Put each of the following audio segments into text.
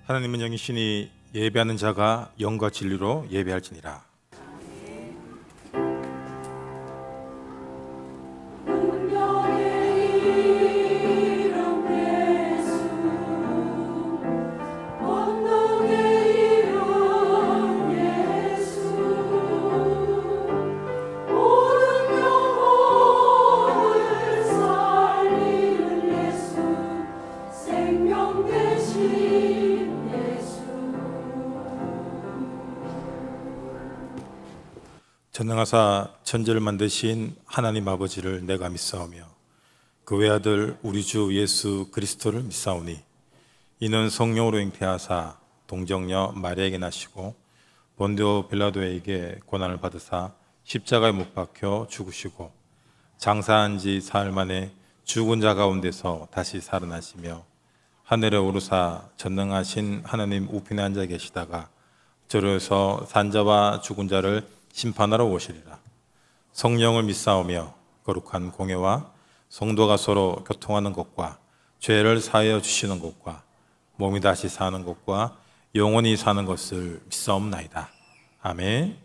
하나님은 영이시니 예배하는 자가 영과 진리로 예배할지니라. 전능하사 천지를 만드신 하나님 아버지를 내가 믿사오며 그 외아들 우리 주 예수 그리스도를 믿사오니 이는 성령으로 잉태하사 동정녀 마리아에게 나시고 본디오 빌라도에게 고난을 받으사 십자가에 못 박혀 죽으시고 장사한 지 사흘 만에 죽은 자 가운데서 다시 살아나시며 하늘에 오르사 전능하신 하나님 우편에 앉아 계시다가 저로서 산자와 죽은 자를 심판하러 오시리라. 성령을 믿사오며 거룩한 공예와 성도가 서로 교통하는 것과 죄를 사하여 주시는 것과 몸이 다시 사는 것과 영원히 사는 것을 믿사옵나이다. 아멘.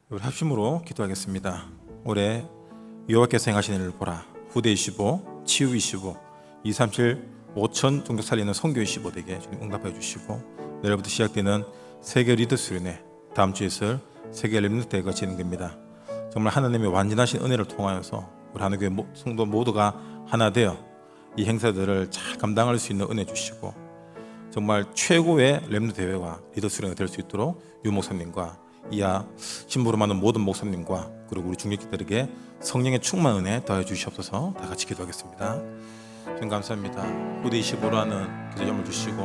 우리 합심으로 기도하겠습니다. 올해 여호와께서 행하신 일을 보라. 후대 25, 치유 25, 237 5천 종족 살리는 선교 25 되게 주님 응답해 주시고, 내일부터 시작되는 세계 리더 수련회, 다음 주에 있을 세계 렘넌트 대회가 진행됩니다. 정말 하나님의 완전하신 은혜를 통하여서 우리 하나님의 성도 모두가 하나 되어 이 행사들을 잘 감당할 수 있는 은혜 주시고, 정말 최고의 렘넌트 대회와 리더 수련회가 될 수 있도록 유 목사님과 이하 신부로 많은 모든 목사님과 그리고 우리 중직들에게 성령의 충만 은혜 더해 주시옵소서. 다 같이 기도하겠습니다. 주님 감사합니다. 후대 25라는 기도점을 주시고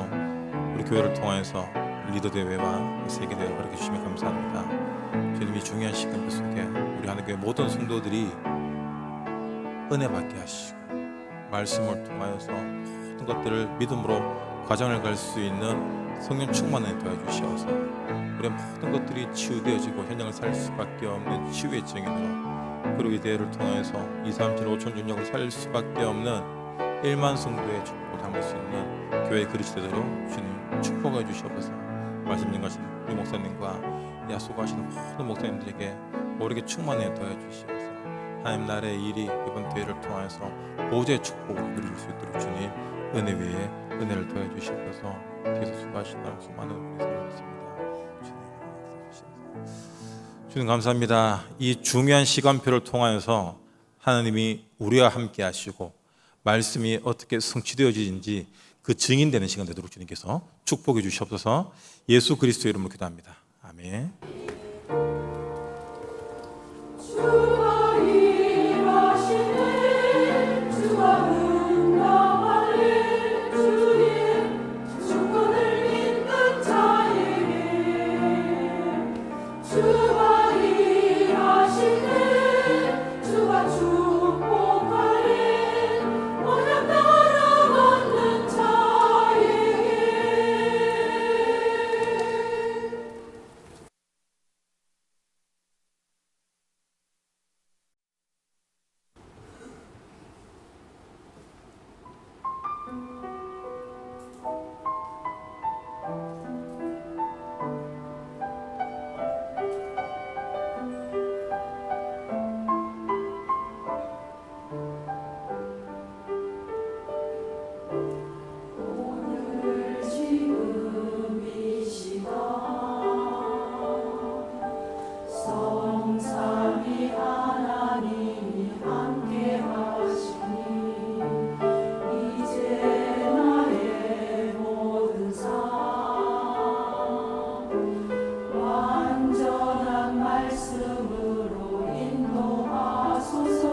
우리 교회를 통해서 리더 대회와 세계 대회를 허락해 주시면 감사합니다. 주님, 이 중요한 시간 속에 우리 하나님의 모든 성도들이 은혜 받게 하시고 말씀을 통하여서 모든 것들을 믿음으로 과정을 갈 수 있는 성령 충만을 더해 주시옵소서. 우리의 모든 것들이 치유되어지고 현장을 살 수밖에 없는 치유의 증인으로, 그리고 이 대회를 통해서 2, 3, 7, 5천 중력을 살릴 수밖에 없는 1만 성도의 축복을 담을 수 있는 교회의 그릇이 되도록 주님 축복해 주시옵소서. 말씀 전하신 우리 목사님과 약속하시는 모든 목사님들에게 모르게 충만해 더해 주시옵소서. 하나님 나라의 일이 이번 대회를 통해서 보좌의 축복을 누릴 수 있도록 주님 은혜 위에 은혜를 더해 주시옵소서. 계속 수고하신다고 수많은 분이 있습니다. 주님 감사합니다. 이 중요한 시간표를 통하여서 하나님이 우리와 함께 하시고 말씀이 어떻게 성취되어지는지 그 증인되는 시간 되도록 주님께서 축복해 주시옵소서. 예수 그리스도의 이름으로 기도합니다. 아멘. 주가 일하시네 주가 응답하네 주의 주권을 믿는 자에게 주가 일하시네 주가 축복하네 언약 따라 걷는 자에게 오늘 지금 이 시간 성삼위 하나님이 함께 하시니 이제 나의 모든 삶 완전한 말씀으로 인도하소서.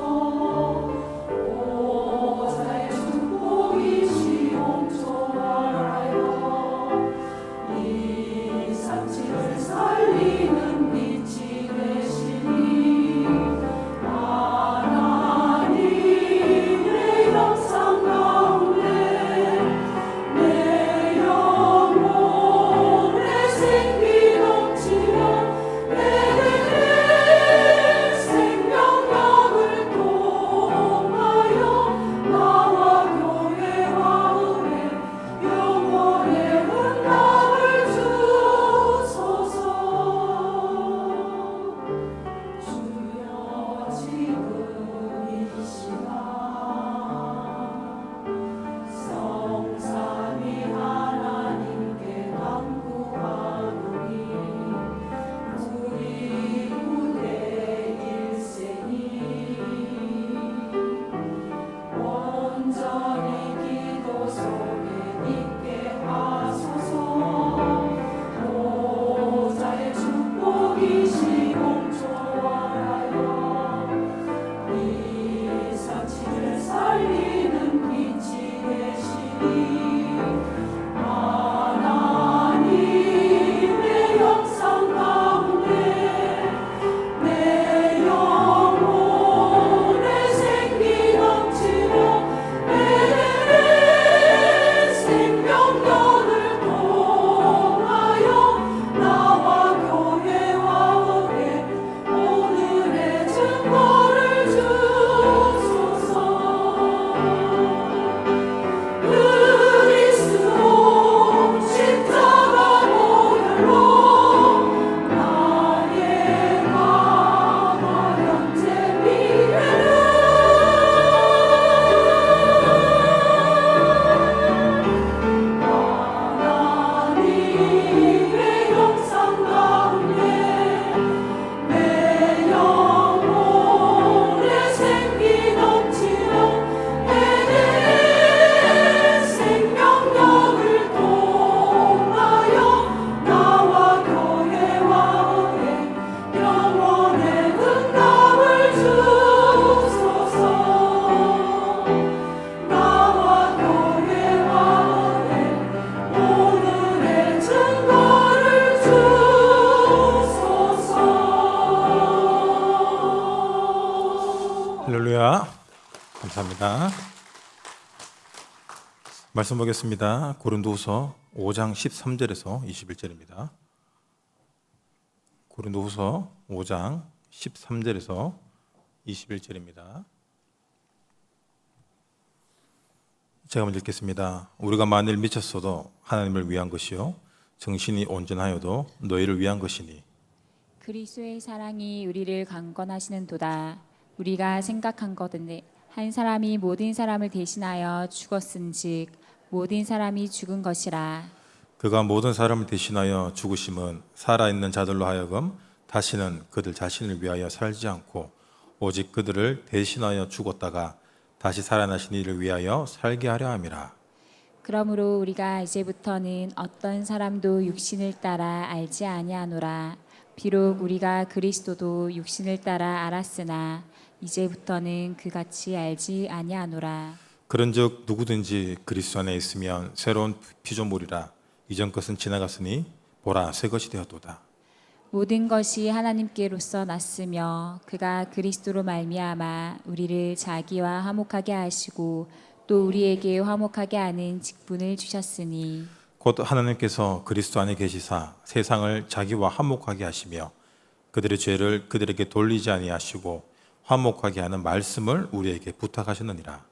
보좌의 축복이 시온초하여 이 삼치를 살리는 빛이 되시니 하나님의 영상 가운데 내 영혼에 생기 넘치며 내 생명력을 통하여 나와 교회와 은혜 영원의 응답을 주소서. 주여 지금 이 시간 성삼위 하나님께 간구하노니 우리 후대 일생이 온전히 기도 속에 있게 하소서. 보좌의 축복이 시공초하여 이 사치를 살리는 빛이 되시니 하나님의 영상 가운데 내 영혼에 생기 넘치며 내 생명력을 통하여 나와 교회와 은혜 오늘의 증거를 주소서. 그리스도 십자가 보혈로 나의 과거 현재 미래를 하나님의 영상 가운데 내 영혼에 생기 넘치며 내 생명력을 통하여 나와 교회와 은혜 영원의 응답을 주소서. 나와 교회와 은혜 오늘의 증거를 주소서. 할렐루야. 감사합니다. 말씀 보겠습니다. 고린도후서 5장 13절에서 21절입니다. 고린도후서 5장 13절에서 21절입니다. 제가 먼저 읽겠습니다. 우리가 만일 미쳤어도 하나님을 위한 것이요 정신이 온전하여도 너희를 위한 것이니 그리스도의 사랑이 우리를 강권하시는도다. 우리가 생각한 것은 한 사람이 모든 사람을 대신하여 죽었은즉 모든 사람이 죽은 것이라. 그가 모든 사람을 대신하여 죽으심은 살아있는 자들로 하여금 다시는 그들 자신을 위하여 살지 않고 오직 그들을 대신하여 죽었다가 다시 살아나신 이를 위하여 살게 하려 함이라. 그러므로 우리가 이제부터는 어떤 사람도 육신을 따라 알지 아니하노라. 비록 우리가 그리스도도 육신을 따라 알았으나 이제부터는 그같이 알지 아니하노라. 그런즉 누구든지 그리스도 안에 있으면 새로운 피조물이라. 이전 것은 지나갔으니 보라 새 것이 되었도다. 모든 것이 하나님께로서 났으며 그가 그리스도로 말미암아 우리를 자기와 화목하게 하시고 또 우리에게 화목하게 하는 직분을 주셨으니 곧 하나님께서 그리스도 안에 계시사 세상을 자기와 화목하게 하시며 그들의 죄를 그들에게 돌리지 아니하시고 화목하게 하는 말씀을 우리에게 부탁하셨느니라.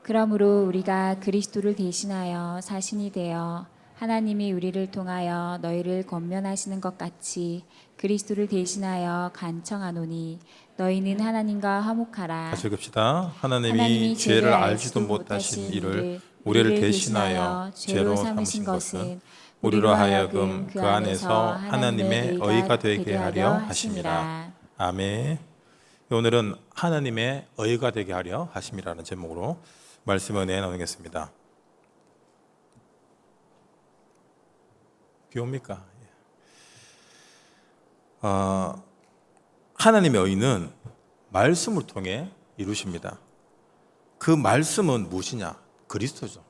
그러므로 우리가 그리스도를 대신하여 사신이 되어 하나님이 우리를 통하여 너희를 권면하시는 것 같이 그리스도를 대신하여 간청하노니 너희는 하나님과 화목하라. 같이 읽읍시다. 하나님이 죄를 알지도 못하신 이를 우리를 대신하여 죄로 삼으신 것은 우리로 하여금 그 안에서 하나님의 의가 되게 하려 하심이라. 아멘. 오늘은 하나님의 의가 되게 하려 하심이라는 제목으로 말씀 은혜 나누겠습니다. 비 옵니까? 하나님의 의는 말씀을 통해 이루십니다. 그 말씀은 무엇이냐? 그리스도죠.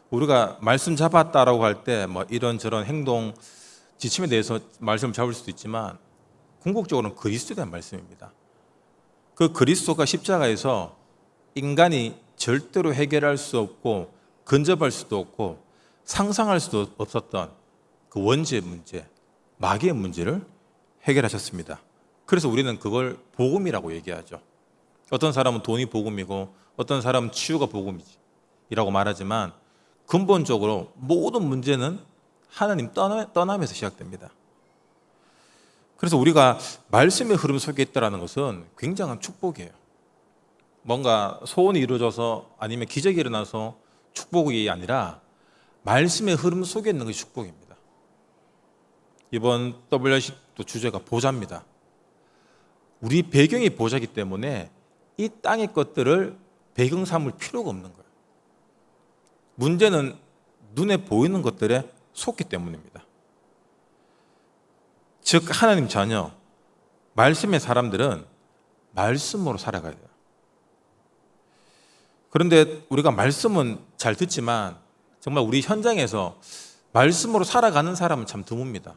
우리가 말씀 잡았다라고 할 때 뭐 이런저런 행동 지침에 대해서 말씀을 잡을 수도 있지만 궁극적으로는 그리스도에 대한 말씀입니다. 그 그리스도가 십자가에서 인간이 절대로 해결할 수 없고 근접할 수도 없고 상상할 수도 없었던 그 원죄의 문제, 마귀의 문제를 해결하셨습니다. 그래서 우리는 그걸 복음이라고 얘기하죠. 어떤 사람은 돈이 복음이고 어떤 사람은 치유가 복음이라고 말하지만 근본적으로 모든 문제는 하나님 떠남에서 시작됩니다. 그래서 우리가 말씀의 흐름 속에 있다는 것은 굉장한 축복이에요. 뭔가 소원이 이루어져서 아니면 기적이 일어나서 축복이 아니라 말씀의 흐름 속에 있는 것이 축복입니다. 이번 WRC도 주제가 보좌입니다. 우리 배경이 보좌이기 때문에 이 땅의 것들을 배경 삼을 필요가 없는 거예요. 문제는 눈에 보이는 것들에 속기 때문입니다. 즉 하나님 자녀, 말씀의 사람들은 말씀으로 살아가야 돼요. 그런데 우리가 말씀은 잘 듣지만 정말 우리 현장에서 말씀으로 살아가는 사람은 참 드뭅니다.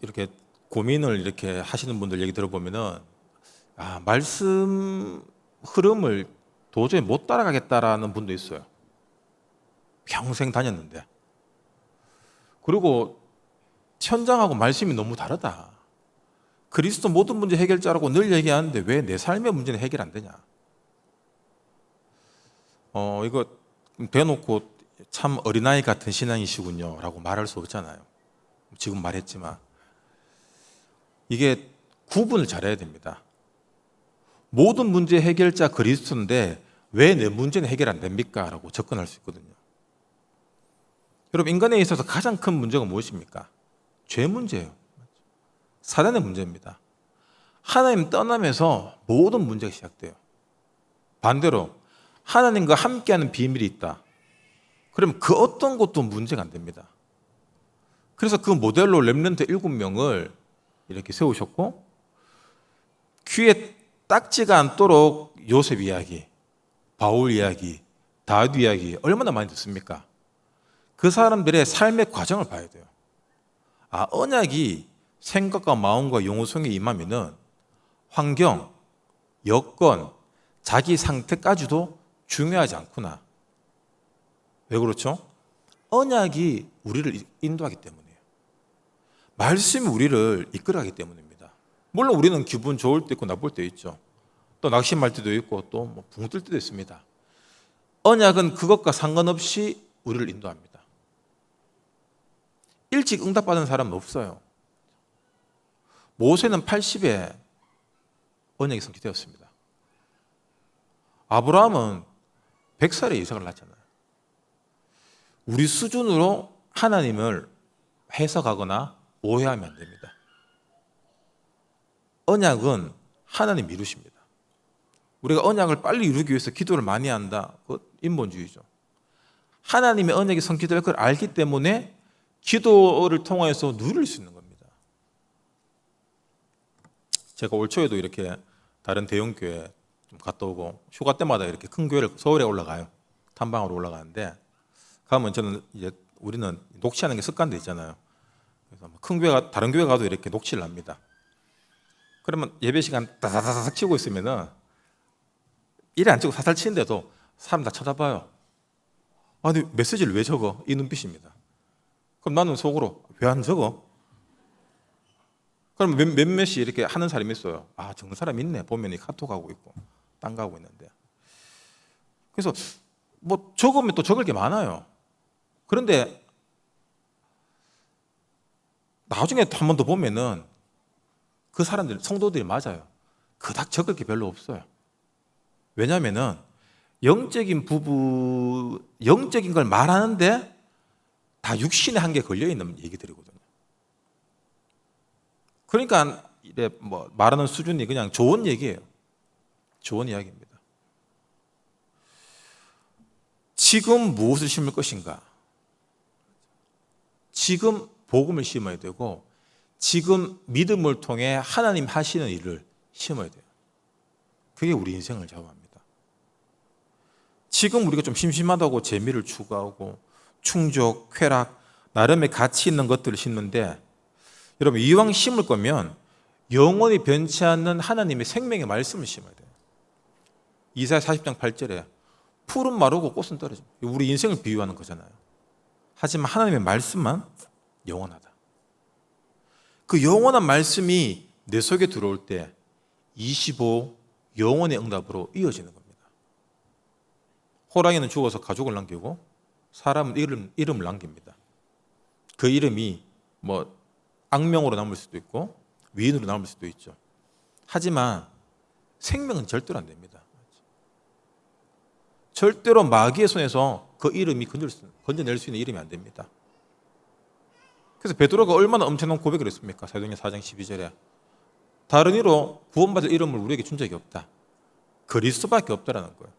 이렇게 고민을 이렇게 하시는 분들 얘기 들어보면은 말씀 흐름을 도저히 못 따라가겠다라는 분도 있어요. 평생 다녔는데. 그리고 현장하고 말씀이 너무 다르다. 그리스도 모든 문제 해결자라고 늘 얘기하는데 왜 내 삶의 문제는 해결 안 되냐. 이거 대놓고 참 어린아이 같은 신앙이시군요 라고 말할 수 없잖아요. 지금 말했지만 이게 구분을 잘해야 됩니다. 모든 문제 해결자 그리스도인데 왜 내 문제는 해결 안 됩니까? 라고 접근할 수 있거든요. 여러분 인간에 있어서 가장 큰 문제가 무엇입니까? 죄 문제예요. 사단의 문제입니다. 하나님 떠나면서 모든 문제가 시작돼요. 반대로 하나님과 함께하는 비밀이 있다. 그러면 그 어떤 것도 문제가 안 됩니다. 그래서 그 모델로 렘넌트 7명을 이렇게 세우셨고 귀에 딱지가 않도록 요셉 이야기, 바울 이야기, 다윗 이야기 얼마나 많이 듣습니까? 그 사람들의 삶의 과정을 봐야 돼요. 언약이 생각과 마음과 영혼성에 임하면은 환경, 여건, 자기 상태까지도 중요하지 않구나. 왜 그렇죠? 언약이 우리를 인도하기 때문이에요. 말씀이 우리를 이끌어가기 때문입니다. 물론 우리는 기분 좋을 때 있고 나쁠 때 있죠. 또 낙심할 때도 있고 또 붕 뜰 때도 있습니다. 언약은 그것과 상관없이 우리를 인도합니다. 일찍 응답받은 사람은 없어요. 모세는 80에 언약이 성취되었습니다. 아브라함은 100살에 이삭을 낳았잖아요. 우리 수준으로 하나님을 해석하거나 오해하면 안 됩니다. 언약은 하나님 이루십니다. 우리가 언약을 빨리 이루기 위해서 기도를 많이 한다. 그건 인본주의죠. 하나님의 언약이 성취될 걸 알기 때문에 기도를 통해서 누릴 수 있는 겁니다. 제가 올 초에도 이렇게 다른 대형 교회 좀 갔다 오고 휴가 때마다 이렇게 큰 교회를 서울에 올라가요. 탐방으로 올라가는데 가면 저는 이제 우리는 녹취하는 게 습관돼 있잖아요. 그래서 큰 교회가 다른 교회 가도 이렇게 녹취를 합니다. 그러면 예배 시간 다다다닥 치고 있으면은 일에 안 치고 사살 치는데도 사람 다 쳐다봐요. 아니 메시지를 왜 적어? 이 눈빛입니다. 그럼 나는 속으로 왜 안 적어? 그럼 몇몇이 이렇게 하는 사람이 있어요. 아 적는 사람 있네. 보면 이 카톡하고 있고 딴 거 하고 있는데. 그래서 뭐 적으면 또 적을 게 많아요. 그런데 나중에 한 번 더 보면은 그 사람들 성도들이 맞아요. 그닥 적을 게 별로 없어요. 왜냐하면은 영적인 걸 말하는데 다 육신의 한계에 걸려 있는 얘기들이거든요. 그러니까 이래 뭐 말하는 수준이 그냥 좋은 얘기예요. 좋은 이야기입니다. 지금 무엇을 심을 것인가? 지금 복음을 심어야 되고 지금 믿음을 통해 하나님 하시는 일을 심어야 돼요. 그게 우리 인생을 좌우합니다. 지금 우리가 좀 심심하다고 재미를 추구하고 충족, 쾌락, 나름의 가치 있는 것들을 심는데 여러분 이왕 심을 거면 영원히 변치 않는 하나님의 생명의 말씀을 심어야 돼요. 이사야 40장 8절에 풀은 마르고 꽃은 떨어집니다. 우리 인생을 비유하는 거잖아요. 하지만 하나님의 말씀만 영원하다. 그 영원한 말씀이 내 속에 들어올 때 25 영원의 응답으로 이어지는 겁니다. 호랑이는 죽어서 가족을 남기고 사람은 이름을 남깁니다. 그 이름이 뭐 악명으로 남을 수도 있고 위인으로 남을 수도 있죠. 하지만 생명은 절대로 안 됩니다. 절대로 마귀의 손에서 그 이름이 건져낼 수 있는 이름이 안 됩니다. 그래서 베드로가 얼마나 엄청난 고백을 했습니까? 사도행전 4장 12절에 다른 이로 구원받을 이름을 우리에게 준 적이 없다. 그리스도밖에 없다라는 거예요.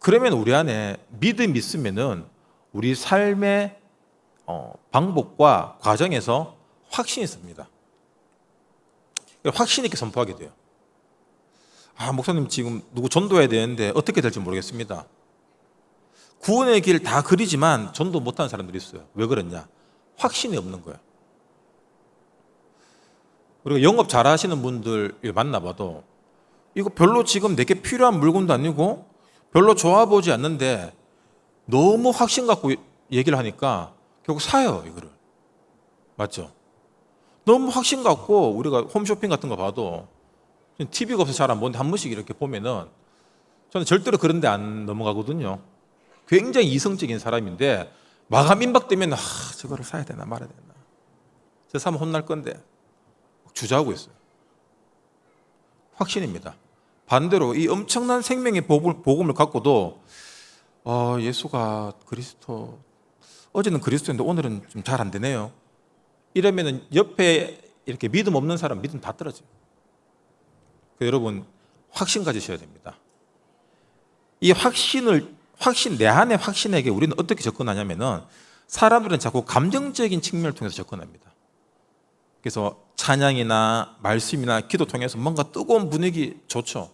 그러면 우리 안에 믿음이 있으면은 우리 삶의 방법과 과정에서 확신이 있습니다. 확신 있게 선포하게 돼요. 아, 목사님 지금 누구 전도해야 되는데 어떻게 될지 모르겠습니다. 구원의 길 다 그리지만 전도 못하는 사람들이 있어요. 왜 그랬냐? 확신이 없는 거예요. 우리가 영업 잘하시는 분들 만나봐도 이거 별로 지금 내게 필요한 물건도 아니고 별로 좋아 보지 않는데 너무 확신 갖고 얘기를 하니까 결국 사요, 이거를. 맞죠? 너무 확신 갖고 우리가 홈쇼핑 같은 거 봐도 TV가 없어서 잘 안 보는데 한 번씩 이렇게 보면은 저는 절대로 그런 데 안 넘어가거든요. 굉장히 이성적인 사람인데 마감 임박되면 저거를 사야 되나 말아야 되나. 저 사면 혼날 건데 주저하고 있어요. 확신입니다. 반대로 이 엄청난 생명의 복음을 갖고도 예수가 그리스도 어제는 그리스도인데 오늘은 좀 잘 안 되네요. 이러면은 옆에 이렇게 믿음 없는 사람 믿음 다 떨어져요. 여러분 확신 가지셔야 됩니다. 이 내 안의 확신에게 우리는 어떻게 접근하냐면은 사람들은 자꾸 감정적인 측면을 통해서 접근합니다. 그래서 찬양이나 말씀이나 기도 통해서 뭔가 뜨거운 분위기 좋죠.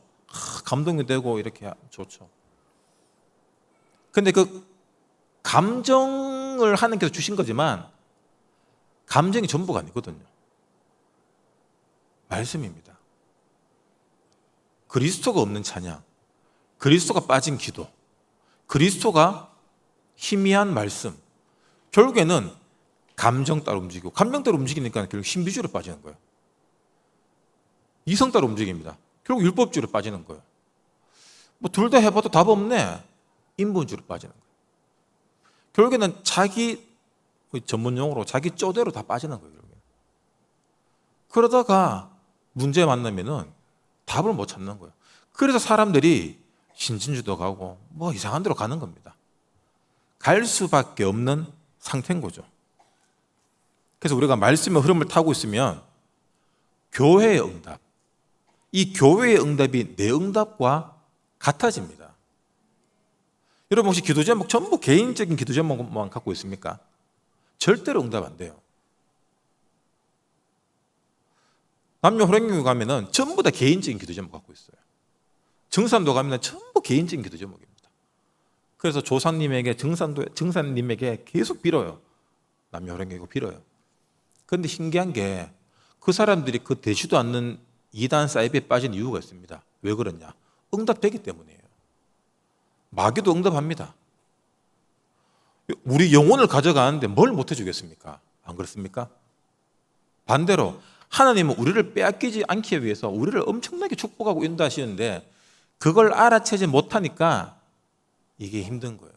감동이 되고 이렇게 좋죠. 근데 그 감정을 하나님께서 주신 거지만 감정이 전부가 아니거든요. 말씀입니다. 그리스도가 없는 찬양, 그리스도가 빠진 기도, 그리스도가 희미한 말씀, 결국에는 감정 따라 움직이고 감정 따라 움직이니까 결국 신비주의로 빠지는 거예요. 이성 따라 움직입니다. 결국 율법주의로 빠지는 거예요. 뭐 둘 다 해봐도 답 없네. 인본주의로 빠지는 거예요. 결국에는 자기 전문용어로 자기 쪼대로 다 빠지는 거예요. 결국에는. 그러다가 문제 만나면은 답을 못 찾는 거예요. 그래서 사람들이 신진주도 가고 뭐 이상한 데로 가는 겁니다. 갈 수밖에 없는 상태인 거죠. 그래서 우리가 말씀의 흐름을 타고 있으면 교회의 응답, 이 교회의 응답이 내 응답과 같아집니다. 여러분 혹시 기도 제목 전부 개인적인 기도 제목만 갖고 있습니까? 절대로 응답 안 돼요. 남녀 호랭교 가면은 전부 다 개인적인 기도 제목 갖고 있어요. 정산도 가면은 전부 개인적인 기도 제목입니다. 그래서 조상님에게 정산님에게 계속 빌어요. 남녀 호랭교고 빌어요. 그런데 신기한 게 그 사람들이 그 되지도 않는 이단 사이비에 빠진 이유가 있습니다. 왜 그러냐? 응답되기 때문이에요. 마귀도 응답합니다. 우리 영혼을 가져가는데 뭘 못 해주겠습니까? 안 그렇습니까? 반대로 하나님은 우리를 빼앗기지 않기 위해서 우리를 엄청나게 축복하고 인도하시는데 그걸 알아채지 못하니까 이게 힘든 거예요.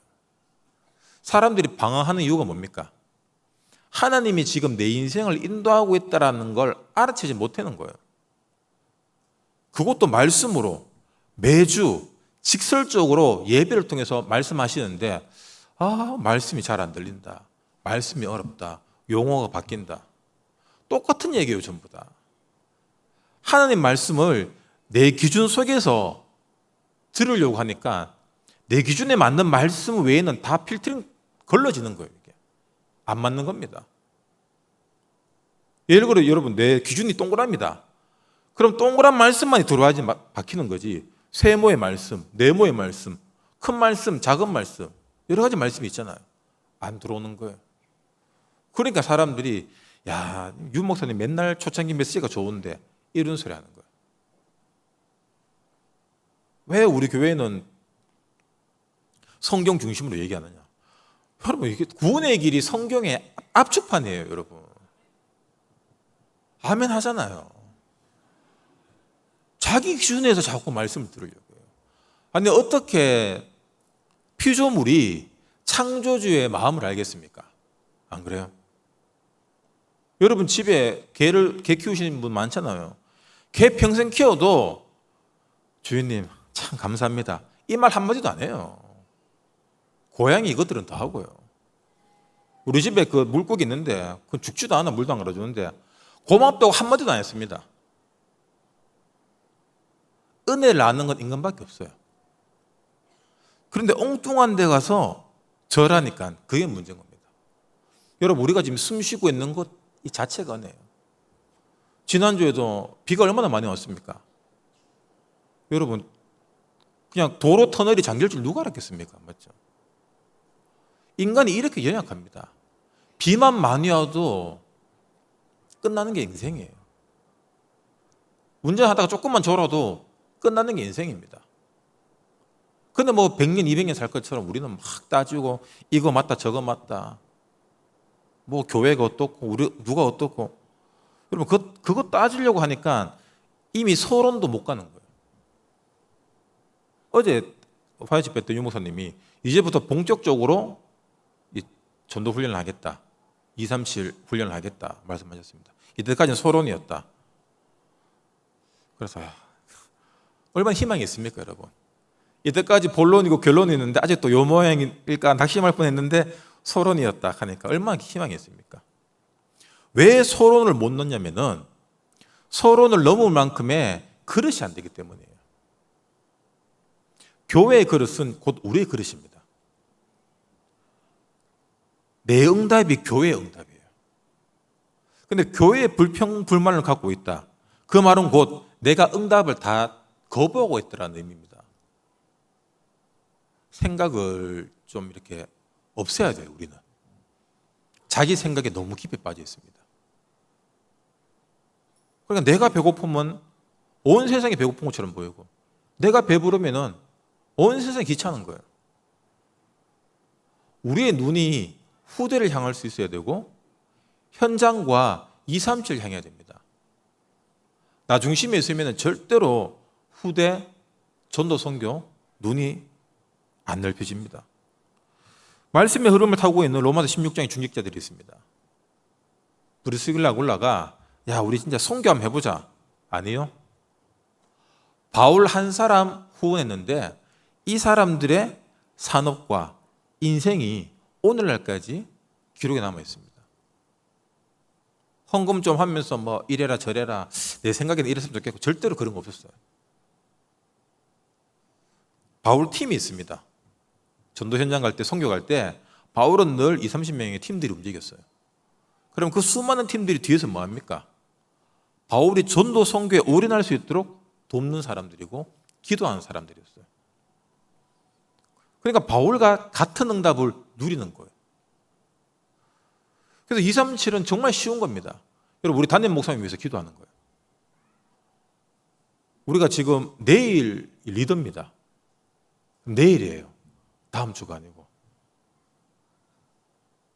사람들이 방황하는 이유가 뭡니까? 하나님이 지금 내 인생을 인도하고 있다는 걸 알아채지 못하는 거예요. 그것도 말씀으로 매주 직설적으로 예배를 통해서 말씀하시는데 말씀이 잘 안 들린다. 말씀이 어렵다. 용어가 바뀐다. 똑같은 얘기예요, 전부 다. 하나님 말씀을 내 기준 속에서 들으려고 하니까 내 기준에 맞는 말씀 외에는 다 필터링 걸러지는 거예요. 이게 안 맞는 겁니다. 예를 들어 여러분 내 기준이 동그랍니다. 그럼 동그란 말씀만이 들어와야지 박히는 거지. 세모의 말씀, 네모의 말씀, 큰 말씀, 작은 말씀 여러 가지 말씀이 있잖아요. 안 들어오는 거예요. 그러니까 사람들이 야, 유 목사님 맨날 초창기 메시지가 좋은데 이런 소리 하는 거예요. 왜 우리 교회는 성경 중심으로 얘기하느냐? 여러분 이게 구원의 길이 성경의 압축판이에요, 여러분. 아멘 하잖아요. 자기 기준에서 자꾸 말씀을 들으려고요. 아니 어떻게 피조물이 창조주의 마음을 알겠습니까? 안 그래요? 여러분 집에 개 키우시는 분 많잖아요. 개 평생 키워도 주인님 참 감사합니다. 이 말 한마디도 안 해요. 고양이 이것들은 다 하고요. 우리 집에 그 물고기 있는데 그 죽지도 않아 물도 안 갈아주는데 고맙다고 한마디도 안 했습니다. 은혜를 나누는 건 인간밖에 없어요. 그런데 엉뚱한 데 가서 절하니까 그게 문제인 겁니다. 여러분 우리가 지금 숨 쉬고 있는 것 이 자체가 은혜예요. 지난주에도 비가 얼마나 많이 왔습니까? 여러분 그냥 도로 터널이 잠길 줄 누가 알았겠습니까? 맞죠? 인간이 이렇게 연약합니다. 비만 많이 와도 끝나는 게 인생이에요. 운전하다가 조금만 졸아도 끝나는 게 인생입니다. 근데 뭐 100년, 200년 살 것처럼 우리는 막 따지고 이거 맞다 저거 맞다. 뭐 교회가 어떻고 우리 누가 어떻고. 여러분 그거 따지려고 하니까 이미 서론도 못 가는 거예요. 어제 화요 집회 때 유 목사님이 이제부터 본격적으로 이 전도 훈련을 하겠다. 2, 3, 7 훈련을 하겠다 말씀하셨습니다. 이때까지는 서론이었다. 그래서 얼마나 희망이 있습니까, 여러분? 이때까지 본론이고 결론이 있는데 아직도 요 모양일까 낙심할 뻔했는데 서론이었다 하니까 얼마나 희망이 있습니까? 왜 서론을 못 넣냐면은 서론을 넘을 만큼의 그릇이 안 되기 때문이에요. 교회의 그릇은 곧 우리의 그릇입니다. 내 응답이 교회의 응답이에요. 그런데 교회의 불평, 불만을 갖고 있다. 그 말은 곧 내가 응답을 다 거부하고 있다는 의미입니다. 생각을 좀 이렇게 없애야 돼요, 우리는. 자기 생각에 너무 깊이 빠져 있습니다. 그러니까 내가 배고프면 온 세상이 배고픈 것처럼 보이고 내가 배부르면 온 세상이 귀찮은 거예요. 우리의 눈이 후대를 향할 수 있어야 되고 현장과 2, 3, 7을 향해야 됩니다. 나 중심에 있으면 절대로 후대, 전도, 선교 눈이 안 넓혀집니다. 말씀의 흐름을 타고 있는 로마서 16장의 중직자들이 있습니다. 브리스길라 아굴라가 야 우리 진짜 선교 한번 해보자. 아니요. 바울 한 사람 후원했는데 이 사람들의 산업과 인생이 오늘날까지 기록에 남아 있습니다. 헌금 좀 하면서 뭐 이래라 저래라 내 생각에는 이랬으면 좋겠고 절대로 그런 거 없었어요. 바울 팀이 있습니다. 전도 현장 갈 때, 선교 갈 때 바울은 늘 20, 30명의 팀들이 움직였어요. 그럼 그 수많은 팀들이 뒤에서 뭐 합니까? 바울이 전도 선교에 올인할 수 있도록 돕는 사람들이고 기도하는 사람들이었어요. 그러니까 바울과 같은 응답을 누리는 거예요. 그래서 237은 정말 쉬운 겁니다. 여러분, 우리 담임 목사님 위해서 기도하는 거예요. 우리가 지금 내일 리더입니다. 내일이에요. 다음 주가 아니고.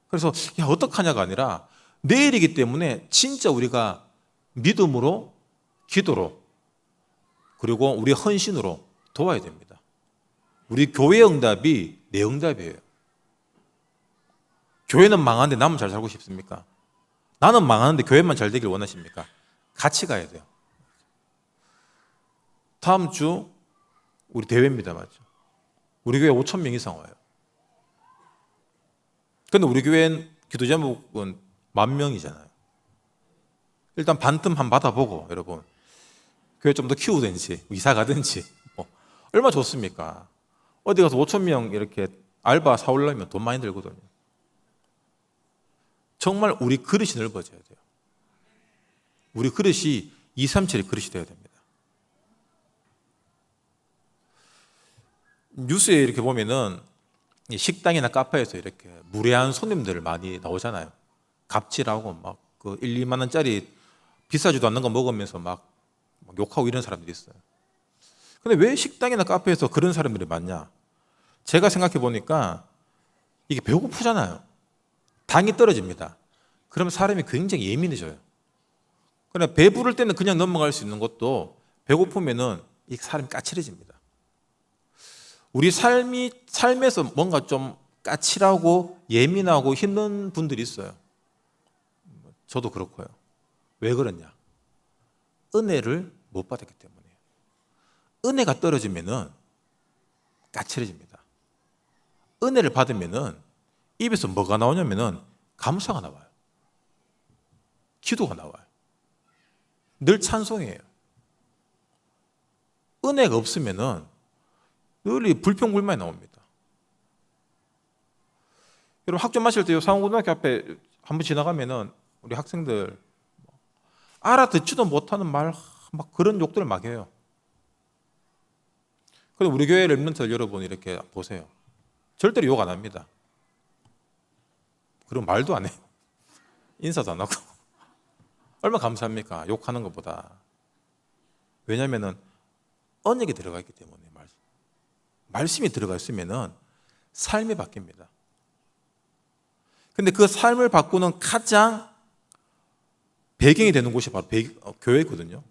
그래서 야, 어떡하냐가 아니라 내일이기 때문에 진짜 우리가 믿음으로, 기도로, 그리고 우리 헌신으로 도와야 됩니다. 우리 교회 응답이 내 응답이에요. 교회는 망하는데 나만 잘 살고 싶습니까? 나는 망하는데 교회만 잘 되길 원하십니까? 같이 가야 돼요. 다음 주 우리 대회입니다. 맞죠? 우리 교회 5,000명 이상 와요. 그런데 우리 교회는 기도 제목은 10,000명이잖아요. 일단 반틈 한번 받아보고 여러분 교회 좀 더 키우든지 이사 가든지 얼마 좋습니까? 어디 가서 5,000명 이렇게 알바 사오려면 돈 많이 들거든요. 정말 우리 그릇이 넓어져야 돼요. 우리 그릇이 237의 그릇이 되어야 됩니다. 뉴스에 이렇게 보면은 식당이나 카페에서 이렇게 무례한 손님들 많이 나오잖아요. 갑질하고 막 그 1, 2만 원짜리 비싸지도 않는 거 먹으면서 막 욕하고 이런 사람들이 있어요. 근데 왜 식당이나 카페에서 그런 사람들이 많냐? 제가 생각해 보니까 이게 배고프잖아요. 당이 떨어집니다. 그러면 사람이 굉장히 예민해져요. 그러나 배부를 때는 그냥 넘어갈 수 있는 것도 배고프면은 이 사람이 까칠해집니다. 우리 삶에서 뭔가 좀 까칠하고 예민하고 힘든 분들이 있어요. 저도 그렇고요. 왜 그러냐? 은혜를 못 받았기 때문이에요. 은혜가 떨어지면은 까칠해집니다. 은혜를 받으면은 입에서 뭐가 나오냐면은 감사가 나와요. 기도가 나와요. 늘 찬송이에요. 은혜가 없으면은 늘 불평불만이 나옵니다. 여러분 학교 마실 때 상원고등학교 앞에 한번 지나가면은 우리 학생들 알아듣지도 못하는 말 막 그런 욕들을 막 해요. 그런데 우리 교회 렘넌트 여러분 이렇게 보세요. 절대로 욕 안 합니다. 그리고 말도 안 해요. 인사도 안 하고. 얼마나 감사합니까? 욕하는 것보다. 왜냐하면 언약이 들어가 있기 때문에 말씀이 들어가 있으면 삶이 바뀝니다. 근데 그 삶을 바꾸는 가장 배경이 되는 곳이 바로 교회거든요.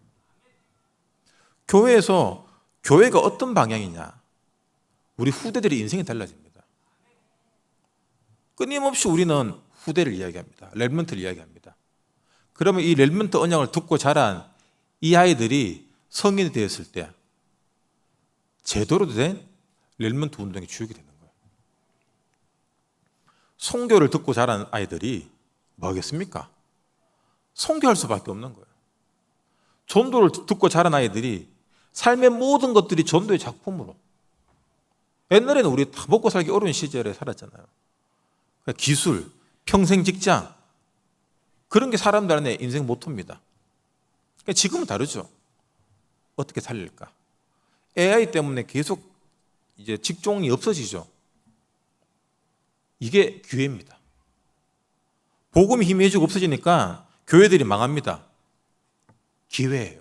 교회에서 교회가 어떤 방향이냐, 우리 후대들의 인생이 달라집니다. 끊임없이 우리는 후대를 이야기합니다. 렘넌트를 이야기합니다. 그러면 이 렘넌트 언약을 듣고 자란 이 아이들이 성인이 되었을 때 제대로 된 렘넌트 운동의 주역이 되는 거예요. 선교를 듣고 자란 아이들이 뭐 하겠습니까? 선교할 수밖에 없는 거예요. 전도를 듣고 자란 아이들이 삶의 모든 것들이 전도의 작품으로. 옛날에는 우리 다 먹고 살기 어려운 시절에 살았잖아요. 기술, 평생 직장, 그런 게 사람들의 인생 모토입니다. 지금은 다르죠. 어떻게 살릴까? AI 때문에 계속 이제 직종이 없어지죠. 이게 기회입니다. 복음이 희미해지고 없어지니까 교회들이 망합니다. 기회예요.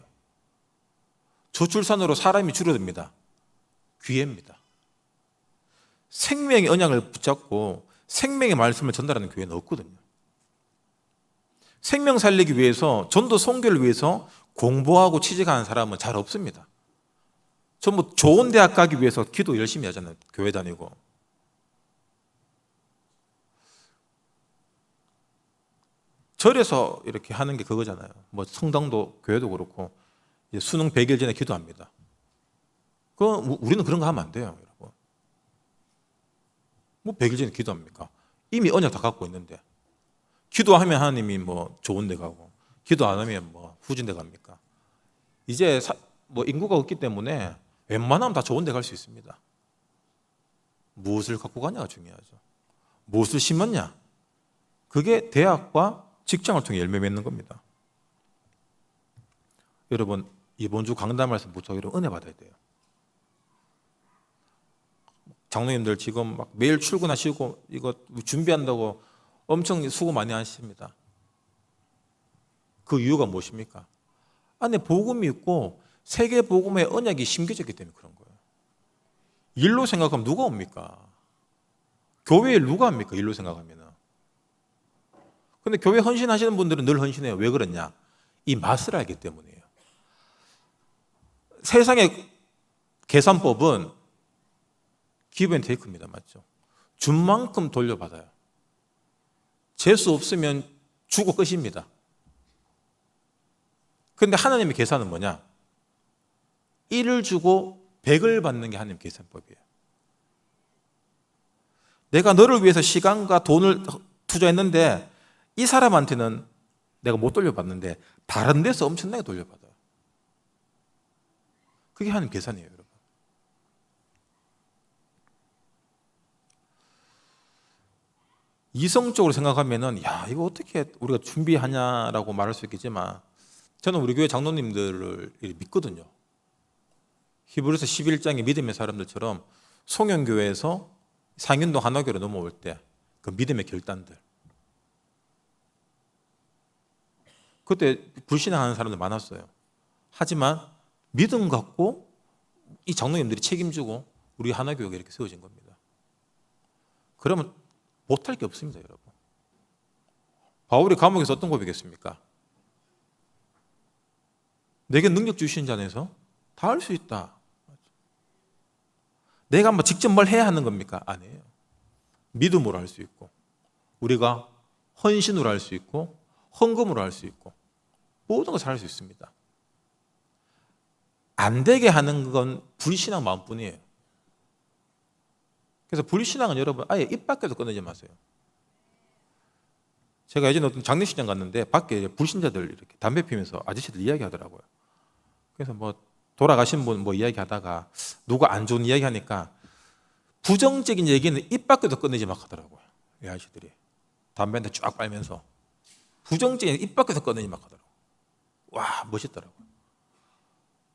저출산으로 사람이 줄어듭니다. 기회입니다. 생명의 언약을 붙잡고 생명의 말씀을 전달하는 교회는 없거든요. 생명 살리기 위해서, 전도 선교를 위해서 공부하고 취직하는 사람은 잘 없습니다. 전부 좋은 대학 가기 위해서 기도 열심히 하잖아요. 교회 다니고. 절에서 이렇게 하는 게 그거잖아요. 뭐 성당도 교회도 그렇고 수능 100일 전에 기도합니다. 우리는 그런 거 하면 안 돼요, 여러분. 뭐 100일 전에 기도합니까? 이미 언약 다 갖고 있는데. 기도하면 하나님이 뭐 좋은 데 가고 기도 안 하면 뭐 후진대 갑니까? 이제 뭐 인구가 없기 때문에 웬만하면 다 좋은 데 갈 수 있습니다. 무엇을 갖고 가냐가 중요하죠. 무엇을 심었냐? 그게 대학과 직장을 통해 열매 맺는 겁니다. 여러분, 이번 주 강단말에서 무척 여러분 은혜 받아야 돼요. 장로님들 지금 막 매일 출근하시고 이거 준비한다고 엄청 수고 많이 하십니다. 그 이유가 무엇입니까? 안에 복음이 있고 세계 복음의 언약이 심겨졌기 때문에 그런 거예요. 일로 생각하면 누가 옵니까? 교회에 누가 합니까? 일로 생각하면은. 근데 교회 헌신하시는 분들은 늘 헌신해요. 왜 그러냐? 이 맛을 알기 때문이에요. 세상의 계산법은 give and take입니다. 맞죠? 준 만큼 돌려받아요. 재수 없으면 주고 끝입니다. 그런데 하나님의 계산은 뭐냐? 1을 주고 100을 받는 게 하나님 계산법이에요. 내가 너를 위해서 시간과 돈을 투자했는데 이 사람한테는 내가 못 돌려받는데 다른 데서 엄청나게 돌려받아요. 그게 하나님 계산이에요, 여러분. 이성적으로 생각하면은 야, 이거 어떻게 우리가 준비하냐라고 말할 수 있겠지만 저는 우리 교회 장로님들을 믿거든요. 히브리서 11장의 믿음의 사람들처럼 송영교회에서 상윤동 한화교로 넘어올 때 그 믿음의 결단들, 그때 불신앙하는 사람들 많았어요. 하지만 믿음 갖고 이 장로님들이 책임지고 우리 한화교회가 이렇게 세워진 겁니다. 그러면 못할 게 없습니다, 여러분. 바울이 감옥에서 어떤 고백했습니까? 내게 능력 주신 자 안에서 다 할 수 있다. 내가 뭐 직접 뭘 해야 하는 겁니까? 아니에요. 믿음으로 할 수 있고 우리가 헌신으로 할 수 있고 헌금으로 할 수 있고 모든 것을 할 수 있습니다. 안 되게 하는 건 불신앙 마음뿐이에요. 그래서 불신앙은 여러분 아예 입 밖에서 꺼내지 마세요. 제가 예전에 어떤 장례식장 갔는데 밖에 불신자들 이렇게 담배 피면서 아저씨들 이야기하더라고요. 그래서 뭐 돌아가신 분 뭐 이야기하다가 누가 안 좋은 이야기 하니까 부정적인 얘기는 입 밖에서 꺼내지 막 하더라고요. 이 아저씨들이 담배 한 대 쫙 빨면서 부정적인 입 밖에서 꺼내지 막 하더라고요. 와, 멋있더라고요.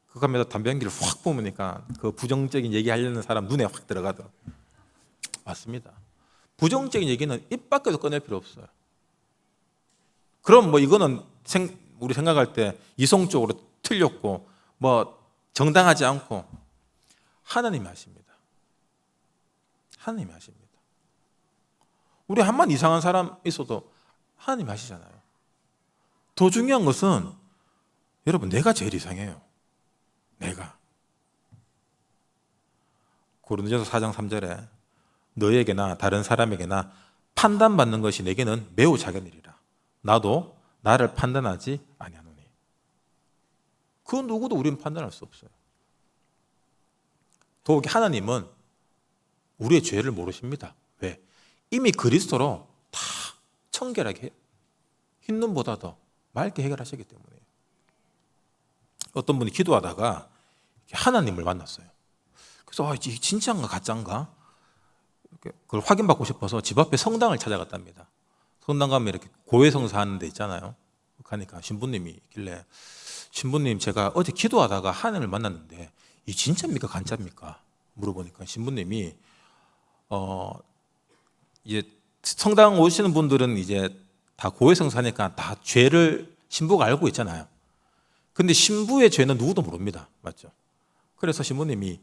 그거 하면서 담배 연기를 확 뿜으니까 그 부정적인 얘기 하려는 사람 눈에 확 들어가더라고요. 맞습니다. 부정적인 얘기는 입 밖에서 꺼낼 필요 없어요. 그럼 뭐 이거는 우리 생각할 때 이성적으로 틀렸고 뭐 정당하지 않고 하나님이 하십니다. 하나님이 하십니다. 우리 한번 이상한 사람 있어도 하나님이 하시잖아요. 더 중요한 것은 여러분 내가 제일 이상해요. 내가. 고린도전서 4장 3절에 너에게나 다른 사람에게나 판단받는 것이 내게는 매우 작은 일이라. 나도 나를 판단하지 아니하노니. 그 누구도 우리는 판단할 수 없어요. 더욱이 하나님은 우리의 죄를 모르십니다. 왜? 이미 그리스도로 다 청결하게 흰 눈보다 더 맑게 해결하셨기 때문에. 어떤 분이 기도하다가 하나님을 만났어요. 그래서 이게 진짜인가 가짜인가? 그걸 확인받고 싶어서 집 앞에 성당을 찾아갔답니다. 성당 가면 이렇게 고해성사 하는 데 있잖아요. 가니까 신부님이 있길래 신부님 제가 어제 기도하다가 하나님을 만났는데 이 진짜입니까 가짜입니까? 물어보니까 신부님이 이제 성당 오시는 분들은 이제 다 고해성사니까 다 죄를 신부가 알고 있잖아요. 근데 신부의 죄는 누구도 모릅니다. 맞죠? 그래서 신부님이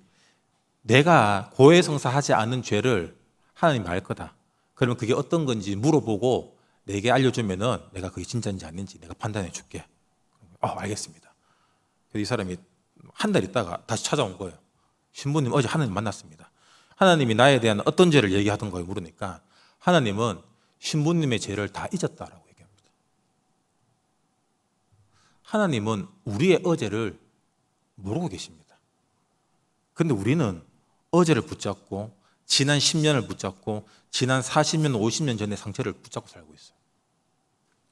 내가 고해성사하지 않은 죄를 하나님이 알 거다. 그러면 그게 어떤 건지 물어보고 내게 알려주면은 내가 그게 진짜인지 아닌지 내가 판단해 줄게. 알겠습니다. 그래서 이 사람이 한 달 있다가 다시 찾아온 거예요. 신부님 어제 하나님 만났습니다. 하나님이 나에 대한 어떤 죄를 얘기하던 거예요. 물으니까 하나님은 신부님의 죄를 다 잊었다라고 얘기합니다. 하나님은 우리의 어제를 모르고 계십니다. 그런데 우리는 어제를 붙잡고 지난 10년을 붙잡고 지난 40년, 50년 전의 상처를 붙잡고 살고 있어요.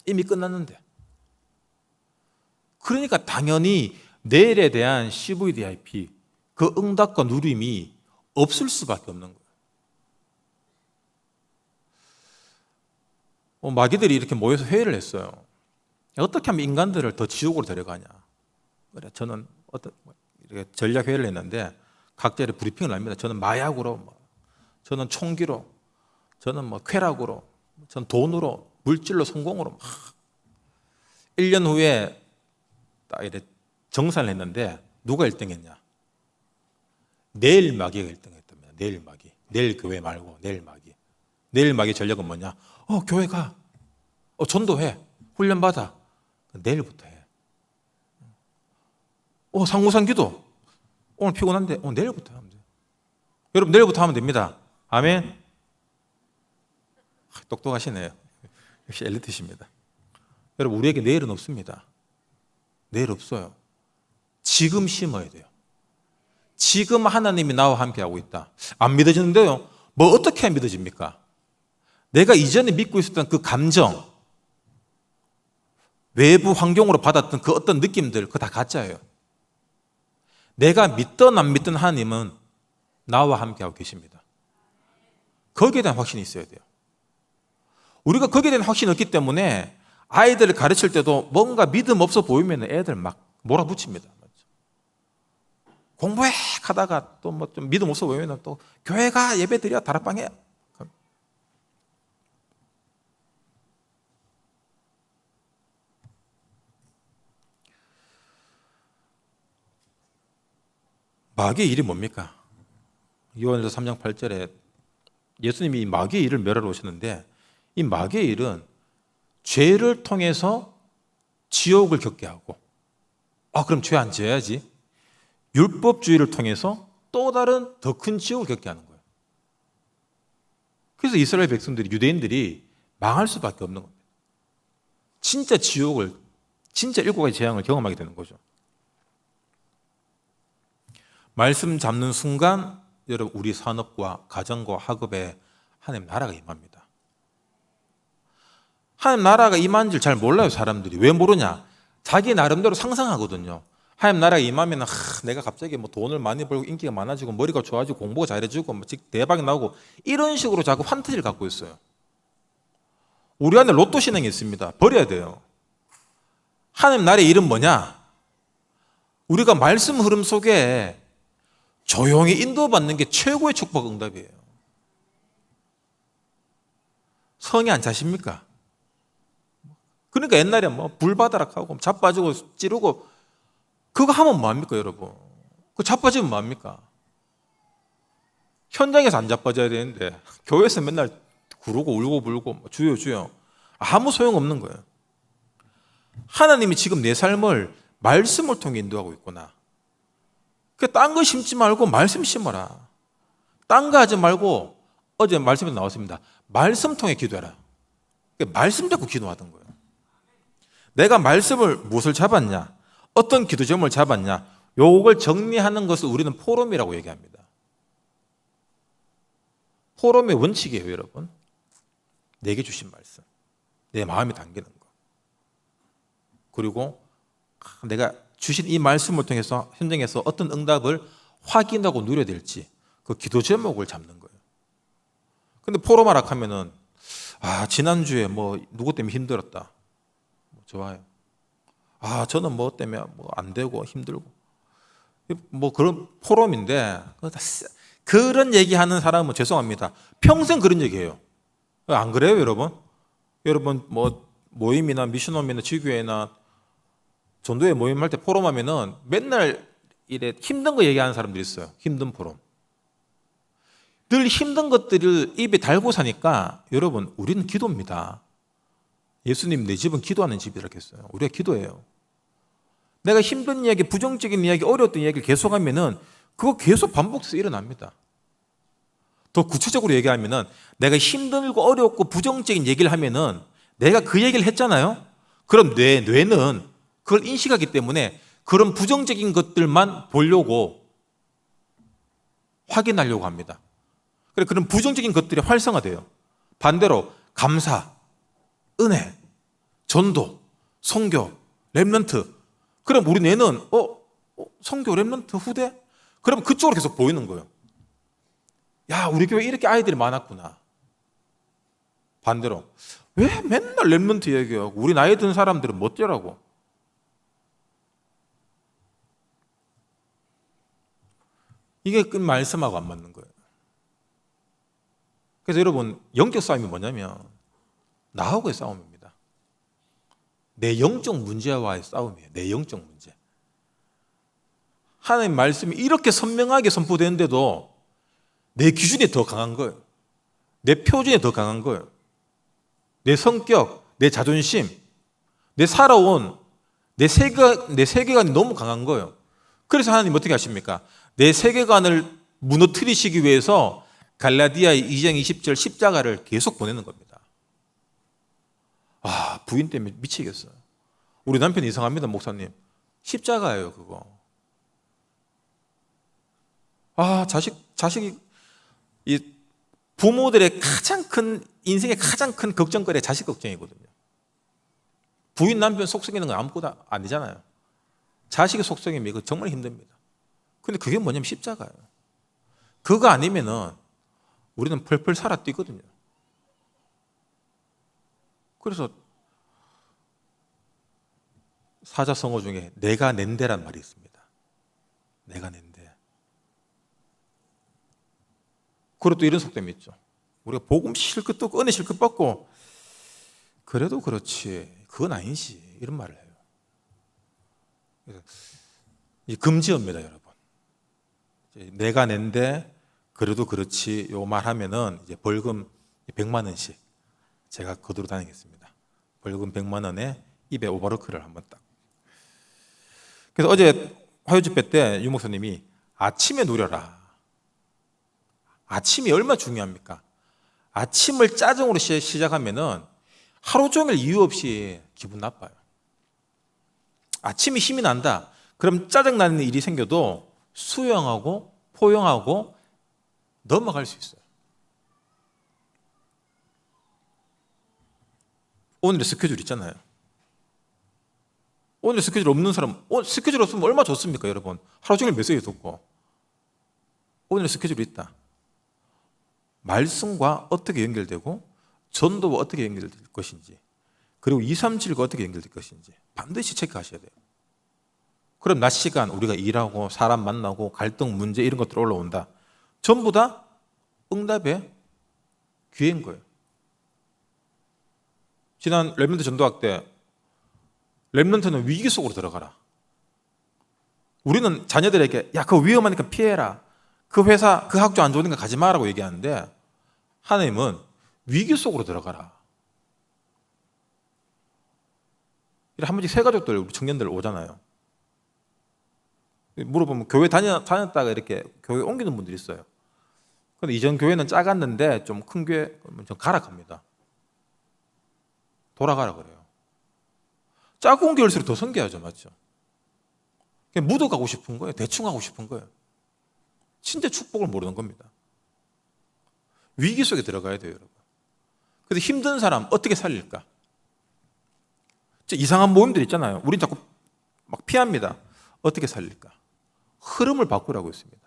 이미 끝났는데. 그러니까 당연히 내일에 대한 CVDIP 그 응답과 누림이 없을 수밖에 없는 거예요. 마귀들이 이렇게 모여서 회의를 했어요. 어떻게 하면 인간들을 더 지옥으로 데려가냐. 그래, 저는 이렇게 전략 회의를 했는데 각자 브리핑을 합니다. 저는 마약으로, 저는 총기로, 저는 쾌락으로, 저는 돈으로, 물질로, 성공으로 1년 후에 딱 이렇게 정산을 했는데 누가 1등했냐? 내일 마귀가 1등했답니다. 내일 마귀. 내일 교회 말고 내일 마귀. 내일 마귀 전략은 뭐냐? 교회 가. 전도해. 훈련 받아. 내일부터 해. 상무상 기도. 오늘 피곤한데 내일부터 하면 돼요. 여러분 내일부터 하면 됩니다. 아멘. 똑똑하시네요. 역시 엘리트십니다. 여러분 우리에게 내일은 없습니다. 내일 없어요. 지금 심어야 돼요. 지금 하나님이 나와 함께하고 있다. 안 믿어지는데요. 어떻게 믿어집니까? 내가 이전에 믿고 있었던 그 감정, 외부 환경으로 받았던 그 어떤 느낌들, 그거 다 가짜예요. 내가 믿든 안 믿든 하나님은 나와 함께하고 계십니다. 거기에 대한 확신이 있어야 돼요. 우리가 거기에 대한 확신이 없기 때문에 아이들을 가르칠 때도 뭔가 믿음 없어 보이면 애들 막 몰아붙입니다. 공부해 하다가 또 좀 믿음 없어 보이면 또 교회 가 예배 드려 다락방 해. 마귀의 일이 뭡니까? 요한일서 3장 8절에 예수님이 마귀의 일을 멸하러 오셨는데 이 마귀의 일은 죄를 통해서 지옥을 겪게 하고 그럼 죄 안 지어야지. 율법주의를 통해서 또 다른 더 큰 지옥을 겪게 하는 거예요. 그래서 이스라엘 백성들이, 유대인들이 망할 수밖에 없는 겁니다. 진짜 지옥을, 진짜 7가지 재앙을 경험하게 되는 거죠. 말씀 잡는 순간 여러분 우리 산업과 가정과 학업에 하나님 나라가 임합니다. 하나님 나라가 임한 줄 잘 몰라요. 사람들이. 왜 모르냐? 자기 나름대로 상상하거든요. 하나님 나라가 임하면 내가 갑자기 돈을 많이 벌고 인기가 많아지고 머리가 좋아지고 공부가 잘해지고 대박이 나오고 이런 식으로 자꾸 판타지를 갖고 있어요. 우리 안에 로또 신앙이 있습니다. 버려야 돼요. 하나님 나라의 일은 뭐냐? 우리가 말씀 흐름 속에 조용히 인도받는 게 최고의 축복 응답이에요. 성에 안 차십니까? 그러니까 옛날에 불바다락 하고 자빠지고 찌르고 그거 하면 뭐합니까 여러분? 그거 자빠지면 뭐합니까? 현장에서 안 자빠져야 되는데 교회에서 맨날 구르고 울고 불고 주여 주여 아무 소용없는 거예요. 하나님이 지금 내 삶을 말씀을 통해 인도하고 있구나. 딴 거 심지 말고 말씀 심어라. 딴 거 하지 말고 어제 말씀에 나왔습니다. 말씀 통해 기도해라. 말씀 잡고 기도하던 거예요. 내가 말씀을 무엇을 잡았냐? 어떤 기도 제목을 잡았냐? 요걸 정리하는 것을 우리는 포럼이라고 얘기합니다. 포럼의 원칙이에요, 여러분. 내게 주신 말씀. 내 마음에 담기는 거. 그리고 내가 주신 이 말씀을 통해서 현장에서 어떤 응답을 확인하고 누려야 될지 그 기도 제목을 잡는 거예요. 근데 포럼하라 하면은 지난주에 누구 때문에 힘들었다. 좋아요. 저는 때문에 안 되고 힘들고 그런 포럼인데 그런 얘기하는 사람은 죄송합니다. 평생 그런 얘기해요. 안 그래요, 여러분? 여러분 모임이나 미션홈이나 지교회나 전도회 모임할 때 포럼하면은 맨날 이래 힘든 거 얘기하는 사람들이 있어요. 힘든 포럼. 늘 힘든 것들을 입에 달고 사니까 여러분 우리는 기도입니다. 예수님 내 집은 기도하는 집이라고 했어요. 우리가 기도해요. 내가 힘든 이야기, 부정적인 이야기, 어려웠던 이야기를 계속하면은 그거 계속 반복돼서 일어납니다. 더 구체적으로 얘기하면은 내가 힘들고 어렵고 부정적인 얘기를 하면은 내가 그 얘기를 했잖아요. 그럼 뇌는 그걸 인식하기 때문에 그런 부정적인 것들만 보려고 확인하려고 합니다. 그런 부정적인 것들이 활성화돼요. 반대로 감사, 은혜, 전도, 선교, 렘넌트 그럼 우리 뇌는 성교 렘넌트 후대? 그러면 그쪽으로 계속 보이는 거예요. 야, 우리 교회 이렇게 아이들이 많았구나. 반대로 왜 맨날 렘넌트 얘기하고 우리 나이 든 사람들은 뭐 어쩌라고. 이게 그 말씀하고 안 맞는 거예요. 그래서 여러분, 영적 싸움이 뭐냐면 나하고의 싸움입니다. 내 영적 문제와의 싸움이에요. 내 영적 문제. 하나님 말씀이 이렇게 선명하게 선포되는데도 내 기준이 더 강한 거예요. 내 표준이 더 강한 거예요. 내 성격, 내 자존심, 내 살아온 내 세계관이 너무 강한 거예요. 그래서 하나님 어떻게 하십니까? 내 세계관을 무너뜨리시기 위해서 갈라디아 2장 20절 십자가를 계속 보내는 겁니다. 부인 때문에 미치겠어요. 우리 남편이 이상합니다, 목사님. 십자가예요, 그거. 자식이 이 부모들의 인생의 가장 큰 걱정거리가 자식 걱정이거든요. 부인 남편 속썩이는 건 아무것도 아니잖아요. 자식의 속썩이면 이거 정말 힘듭니다. 근데 그게 뭐냐면 십자가예요. 그거 아니면은 우리는 펄펄 살아 뛰거든요. 그래서 사자성어 중에 내가 낸대란 말이 있습니다. 내가 낸대. 그리고 또 이런 속담이 있죠. 우리가 복음 실컷 듣고 은혜 실컷 받고 그래도 그렇지 그건 아니지 이런 말을 해요. 그래서 금지어입니다, 여러분. 내가 낸데 그래도 그렇지 요 말 하면은 이제 벌금 100만 원씩 제가 거두러 다니겠습니다. 벌금 100만 원에 입에 오버로크를 한번 딱. 그래서 어제 화요 집회 때 유 목사님이 아침에 누려라. 아침이 얼마나 중요합니까? 아침을 짜증으로 시작하면은 하루 종일 이유 없이 기분 나빠요. 아침에 힘이 난다. 그럼 짜증나는 일이 생겨도 수용하고 포용하고 넘어갈 수 있어요. 오늘의 스케줄 있잖아요. 오늘 스케줄 없는 사람, 스케줄 없으면 얼마나 좋습니까, 여러분? 하루 종일 메시지 듣고. 오늘 스케줄이 있다. 말씀과 어떻게 연결되고 전도와 어떻게 연결될 것인지 그리고 237과 어떻게 연결될 것인지 반드시 체크하셔야 돼요. 그럼 낮 시간 우리가 일하고 사람 만나고 갈등 문제 이런 것들 올라온다. 전부 다 응답의 기회인 거예요. 지난 렘넌트 전도학 때 렘넌트는 위기 속으로 들어가라. 우리는 자녀들에게 야 그거 위험하니까 피해라. 그 회사 그 학교 안 좋으니까 가지 마라고 얘기하는데 하나님은 위기 속으로 들어가라. 한 번씩 새 가족들 우리 청년들 오잖아요. 물어보면 교회 다녔다가 이렇게 교회 옮기는 분들이 있어요. 근데 이전 교회는 작았는데 좀 큰 교회 좀 가라 합니다. 돌아가라 그래요. 작은 교회일수록 더 섬겨야죠, 맞죠? 그냥 묻어가고 싶은 거예요. 대충 하고 싶은 거예요. 진짜 축복을 모르는 겁니다. 위기 속에 들어가야 돼요, 여러분. 그래서 힘든 사람 어떻게 살릴까? 이상한 모임들 있잖아요. 우린 자꾸 막 피합니다. 어떻게 살릴까? 흐름을 바꾸라고 했습니다.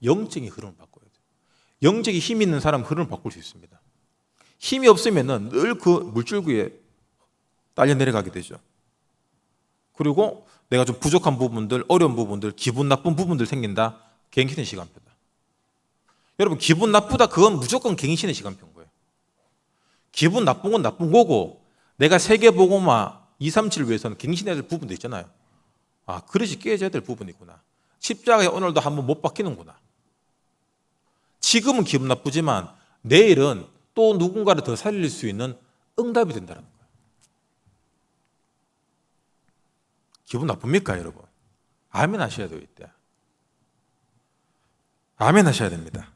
영적인 흐름을 바꿔야 돼요. 영적인 힘 있는 사람은 흐름을 바꿀 수 있습니다. 힘이 없으면 늘 그 물줄기에 딸려 내려가게 되죠. 그리고 내가 좀 부족한 부분들, 어려운 부분들, 기분 나쁜 부분들 생긴다. 갱신의 시간표다. 여러분 기분 나쁘다 그건 무조건 갱신의 시간표인 거예요. 기분 나쁜 건 나쁜 거고 내가 세계복음화 237을 위해서는 갱신해야 될 부분도 있잖아요. 그릇이 깨져야 될 부분이구나. 십자가에 오늘도 한번 못 박히는구나. 지금은 기분 나쁘지만 내일은 또 누군가를 더 살릴 수 있는 응답이 된다는 거예요. 기분 나쁩니까, 여러분? 아멘 하셔야 돼요, 이때. 아멘 하셔야 됩니다.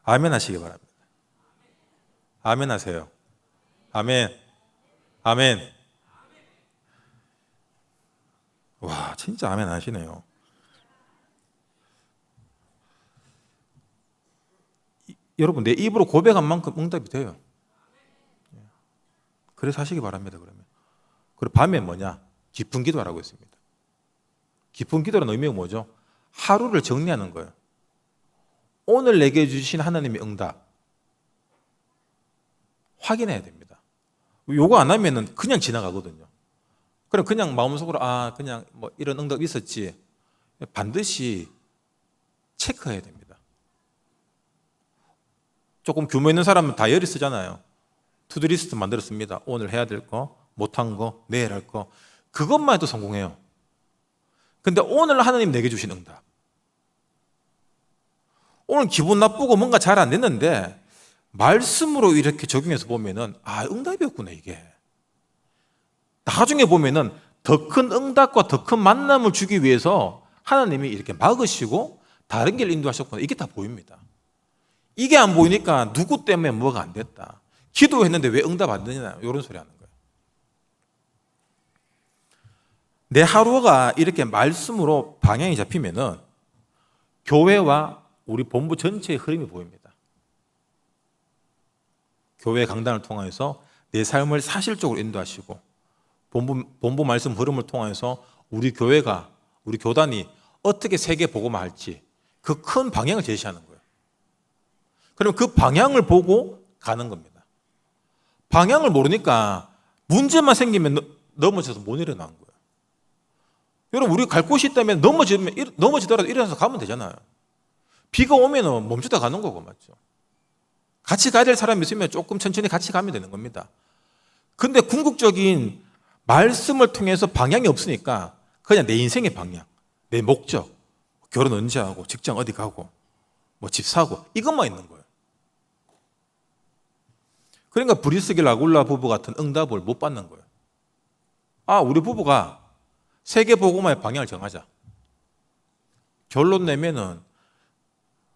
아멘 하시기 바랍니다. 아멘 하세요. 아멘. 아멘. 와, 진짜 아멘 하시네요. 여러분, 내 입으로 고백한 만큼 응답이 돼요. 그래서 하시기 바랍니다, 그러면. 그리고 밤에 뭐냐? 깊은 기도라고 했습니다. 깊은 기도라는 의미가 뭐죠? 하루를 정리하는 거예요. 오늘 내게 주신 하나님의 응답 확인해야 됩니다. 요거 안 하면은 그냥 지나가거든요. 그럼 그냥 마음속으로 그냥 뭐 이런 응답이 있었지, 반드시 체크해야 됩니다. 조금 규모 있는 사람은 다이어리 쓰잖아요. 투두리스트 만들었습니다. 오늘 해야 될 거, 못한 거, 내일 할 거. 그것만 해도 성공해요. 근데 오늘 하나님 내게 주신 응답, 오늘 기분 나쁘고 뭔가 잘 안 됐는데 말씀으로 이렇게 적용해서 보면은 응답이었구나. 이게 나중에 보면은 더 큰 응답과 더 큰 만남을 주기 위해서 하나님이 이렇게 막으시고 다른 길을 인도하셨구나. 이게 다 보입니다. 이게 안 보이니까 누구 때문에 뭐가 안 됐다, 기도했는데 왜 응답 안 되냐, 이런 소리 하는 거예요. 내 하루가 이렇게 말씀으로 방향이 잡히면은 교회와 우리 본부 전체의 흐름이 보입니다. 교회 강단을 통해서 내 삶을 사실적으로 인도하시고 본부 말씀 흐름을 통해서 우리 교회가, 우리 교단이 어떻게 세계 복음화 할지 그 큰 방향을 제시하는 거예요. 그럼 그 방향을 보고 가는 겁니다. 방향을 모르니까 문제만 생기면 넘어져서 못 일어나는 거예요. 여러분, 우리 갈 곳이 있다면 넘어지더라도 일어나서 가면 되잖아요. 비가 오면 멈추다 가는 거고, 맞죠? 같이 가야 될 사람이 있으면 조금 천천히 같이 가면 되는 겁니다. 근데 궁극적인 말씀을 통해서 방향이 없으니까 그냥 내 인생의 방향, 내 목적, 결혼 언제 하고, 직장 어디 가고, 뭐 집 사고, 이것만 있는 거예요. 그러니까 브리스길 아굴라 부부 같은 응답을 못 받는 거예요. 우리 부부가 세계 복음화의 방향을 정하자. 결론 내면은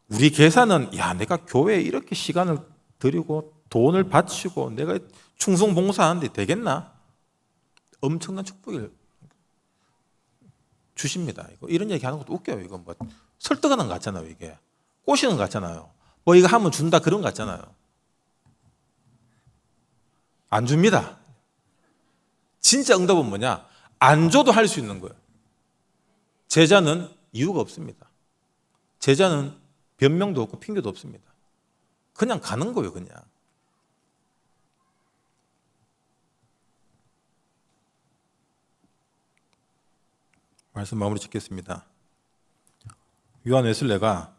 우리 계산은 내가 교회에 이렇게 시간을 들이고 돈을 바치고 내가 충성봉사하는데 되겠나? 엄청난 축복을 주십니다. 이런 얘기 하는 것도 웃겨요. 이거 뭐 설득하는 것 같잖아요. 이게 꼬시는 것 같잖아요. 뭐 이거 하면 준다 그런 것 같잖아요. 안 줍니다. 진짜 응답은 뭐냐? 안 줘도 할 수 있는 거예요. 제자는 이유가 없습니다. 제자는 변명도 없고 핑계도 없습니다. 그냥 가는 거예요. 그냥. 말씀 마무리 짓겠습니다. 요한 웨슬레가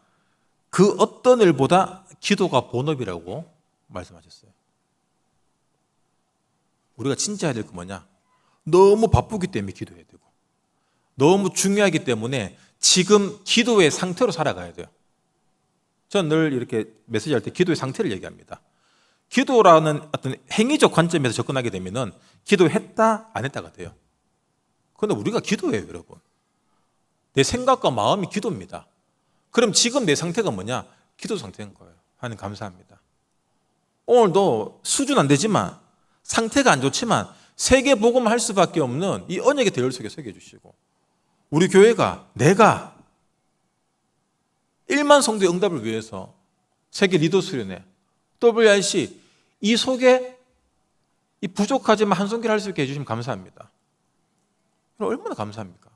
그 어떤 일보다 기도가 본업이라고 말씀하셨어요. 우리가 진짜 해야 될 거 뭐냐? 너무 바쁘기 때문에 기도해야 되고, 너무 중요하기 때문에 지금 기도의 상태로 살아가야 돼요. 저는 늘 이렇게 메시지할 때 기도의 상태를 얘기합니다. 기도라는 어떤 행위적 관점에서 접근하게 되면은 기도했다 안 했다가 돼요. 그런데 우리가 기도해요, 여러분. 내 생각과 마음이 기도입니다. 그럼 지금 내 상태가 뭐냐? 기도 상태인 거예요. 하나님 감사합니다. 오늘도 수준 안 되지만, 상태가 안 좋지만 세계 복음을 할 수밖에 없는 이 언약의 대열 속에 서게 해주시고, 우리 교회가, 내가 1만 성도의 응답을 위해서 세계 리더 수련회, WRC 이 속에 이 부족하지만 한 손길 할 수 있게 해주시면 감사합니다. 얼마나 감사합니까?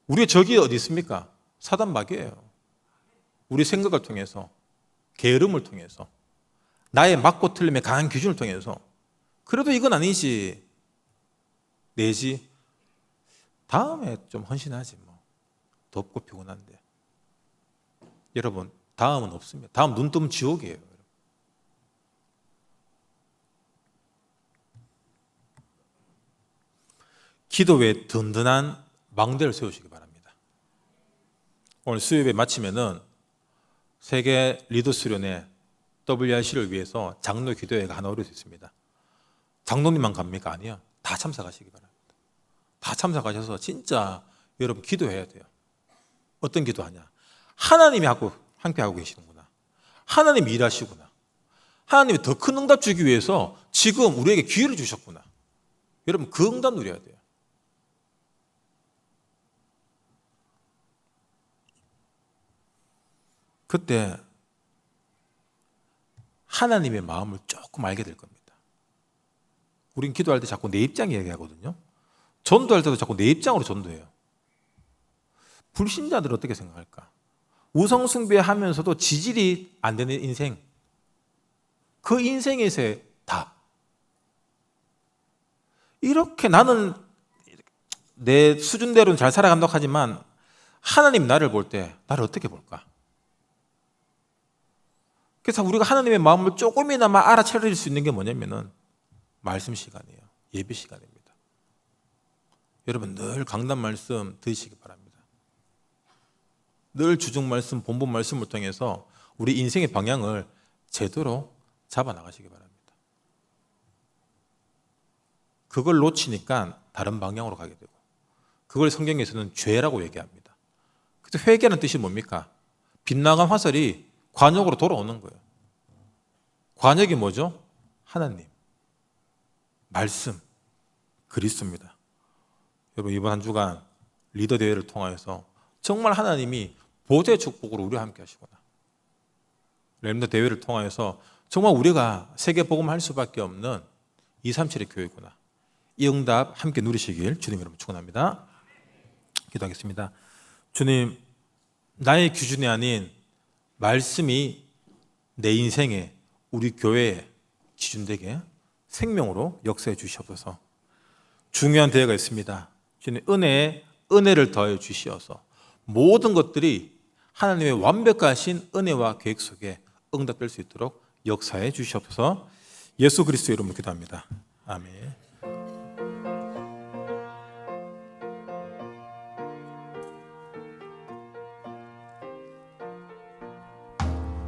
우리의 적이 어디 있습니까? 사단 마귀예요. 우리 생각을 통해서, 게으름을 통해서, 나의 맞고 틀림의 강한 기준을 통해서, 그래도 이건 아니지, 내지 다음에 좀 헌신하지 뭐, 덥고 피곤한데. 여러분, 다음은 없습니다. 다음 눈 뜨면 지옥이에요. 기도에 든든한 망대를 세우시기 바랍니다. 오늘 수요예배 마치면은 세계 리더 수련회 WRC를 위해서 장로 기도회가 하나 오를 수 있습니다. 장로님만 갑니까? 아니요. 다 참석하시기 바랍니다. 다 참석하셔서 진짜 여러분 기도해야 돼요. 어떤 기도하냐? 하나님이 함께 하고 계시는구나. 하나님이 일하시구나. 하나님이 더 큰 응답 주기 위해서 지금 우리에게 기회를 주셨구나. 여러분 그 응답 누려야 돼요. 그때 하나님의 마음을 조금 알게 될 겁니다. 우린 기도할 때 자꾸 내 입장 얘기하거든요. 전도할 때도 자꾸 내 입장으로 전도해요. 불신자들은 어떻게 생각할까? 우상숭배하면서도 지질이 안 되는 인생, 그 인생에서의 답. 이렇게 나는 내 수준대로는 잘 살아간다고 하지만 하나님 나를 볼 때 나를 어떻게 볼까? 그래서 우리가 하나님의 마음을 조금이나마 알아차릴 수 있는 게 뭐냐면은 말씀 시간이에요. 예배 시간입니다. 여러분 늘 강단 말씀 들으시기 바랍니다. 늘 주중 말씀, 본문 말씀을 통해서 우리 인생의 방향을 제대로 잡아 나가시기 바랍니다. 그걸 놓치니까 다른 방향으로 가게 되고, 그걸 성경에서는 죄라고 얘기합니다. 그래서 회개하는 뜻이 뭡니까? 빗나간 화살이 관역으로 돌아오는 거예요. 관역이 뭐죠? 하나님, 말씀, 그리스도입니다. 여러분 이번 한 주간 리더 대회를 통하여서 정말 하나님이 보좌의 축복으로 우리와 함께 하시구나. 렘넌트 대회를 통하여서 정말 우리가 세계 복음할 수밖에 없는 237의 교회구나. 이 응답 함께 누리시길 주님 이름으로 축원합니다. 기도하겠습니다. 주님, 나의 기준이 아닌 말씀이 내 인생에, 우리 교회의 기준되게 생명으로 역사해 주시옵소서. 중요한 대회가 있습니다. 주님, 은혜를 더해 주시어서 모든 것들이 하나님의 완벽하신 은혜와 계획 속에 응답될 수 있도록 역사해 주시옵소서. 예수 그리스도의 이름으로 기도합니다. 아멘.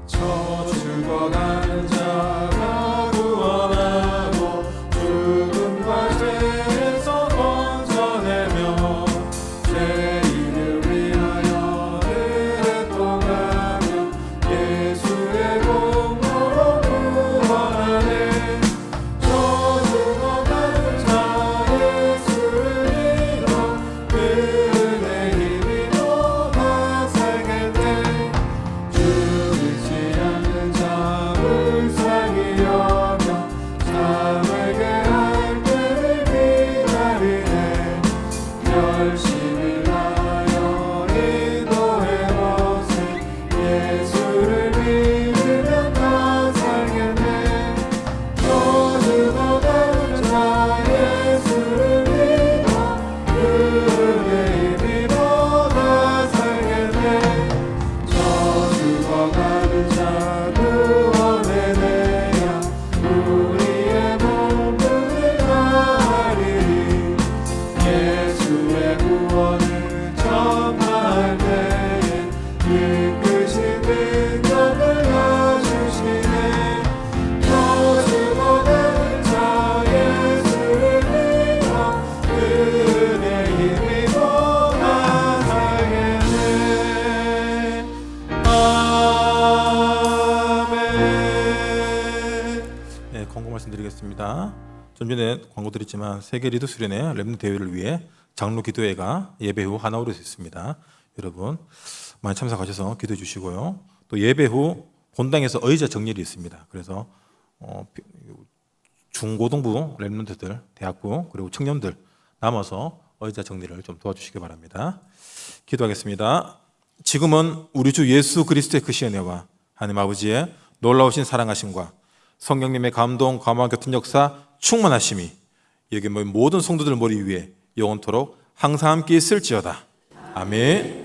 저 죽어가는 자가 구원하고 죽음과 죄에서 건져내며 죄인을 위하여 은혜 통하며 예수의 공로로 구원하네. 저 죽어가는 자 예수를 믿어 그 은혜 힘입어 다 살겠네. 죽이지 않는 자 불쌍히 여겨 자에게 할 때를 기다리네. 열심히 나여 인도해보세. 예수를 믿으면 다 살겠네. 저 죽어가는 자 예수를 믿어 그 은혜 힘입어 다 살겠네. 저 죽어가는 자 구원에 대하여 우리의 몸을 다하리니. 예수의 구원을 전파할 때에 이끄신 능력을 가주시네. 저 죽어가는 자 예수를 믿어 그 은혜 힘입어 다 살겠네. 아멘. 네, 광고 말씀드리겠습니다. 좀 전에 광고 드렸지만 세계 리더 수련회 렘넌트 대회를 위해 장로 기도회가 예배 후 하나오르에 있습니다. 여러분 많이 참석하셔서 기도해 주시고요. 또 예배 후 본당에서 의자 정렬이 있습니다. 그래서 중고등부 렘넌트들, 대학부 그리고 청년들 남아서 의자 정리를 좀 도와주시기 바랍니다. 기도하겠습니다. 지금은 우리 주 예수 그리스도의 크신 은혜와 하나님 아버지의 놀라우신 사랑하심과 성령님의 감동, 감화, 교통 역사, 충만하심이 여기 모든 성도들 머리 위에 영원토록 항상 함께 있을지어다. 아멘.